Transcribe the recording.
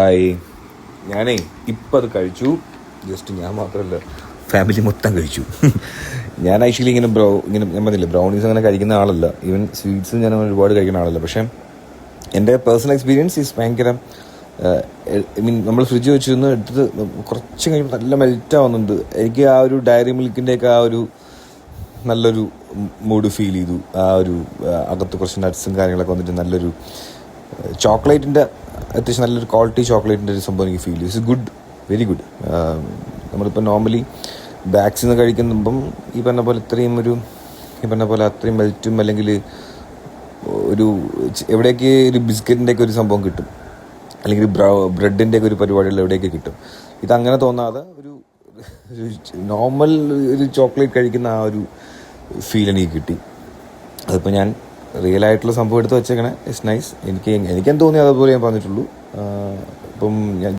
Hi. ഞാനേ ഇപ്പം അത് കഴിച്ചു. ജസ്റ്റ് ഞാൻ മാത്രമല്ല, ഫാമിലി മൊത്തം കഴിച്ചു. ഞാൻ ആക്ച്വലി ഇങ്ങനെ ഞാൻ പറഞ്ഞില്ലേ, ബ്രൗണീസ് അങ്ങനെ കഴിക്കുന്ന ആളല്ല. ഈവൻ സ്വീറ്റ്സ് ഞാൻ ഒരുപാട് കഴിക്കുന്ന ആളല്ല. പക്ഷേ എൻ്റെ പേഴ്സണൽ എക്സ്പീരിയൻസ് ഈസ് ഭയങ്കര ഐ മീൻ, നമ്മൾ ഫ്രിഡ്ജ് വെച്ചിരുന്ന് എടുത്ത് കുറച്ച് കഴിയുമ്പോൾ നല്ല മെൽറ്റാവുന്നുണ്ട്. എനിക്ക് ആ ഒരു ഡയറി മിൽക്കിൻ്റെയൊക്കെ ആ ഒരു നല്ലൊരു മൂഡ് ഫീൽ ചെയ്തു. ആ ഒരു അകത്ത് കുറച്ച് നട്ട്സും കാര്യങ്ങളൊക്കെ വന്നിട്ട് നല്ലൊരു ചോക്ലേറ്റിൻ്റെ അത്യാവശ്യം നല്ലൊരു ക്വാളിറ്റി ചോക്ലേറ്റിൻ്റെ ഒരു സംഭവം എനിക്ക് ഫീൽ ചെയ്തു. It's good, very good. നമ്മളിപ്പോൾ നോർമലി ബാഗ്സിൽ നിന്ന് കഴിക്കുമ്പം ഈ പറഞ്ഞ പോലെ അത്രയും മെൽറ്റും അല്ലെങ്കിൽ ഒരു എവിടെയൊക്കെ ഒരു ബിസ്ക്കറ്റിൻ്റെയൊക്കെ ഒരു സംഭവം കിട്ടും, അല്ലെങ്കിൽ ബ്രെഡിൻ്റെയൊക്കെ ഒരു പരിപാടികൾ എവിടെയൊക്കെ കിട്ടും. ഇതങ്ങനെ തോന്നാതെ ഒരു നോർമൽ ഒരു ചോക്ലേറ്റ് കഴിക്കുന്ന ആ ഒരു ഫീൽ എനിക്ക് കിട്ടി. അതിപ്പോൾ ഞാൻ റിയലായിട്ടുള്ള സംഭവം എടുത്ത് വെച്ചേക്കണേ. It's nice. എനിക്കെന്ത് തോന്നി അതുപോലെ ഞാൻ പറഞ്ഞിട്ടുള്ളൂ. ഇപ്പം ഞാൻ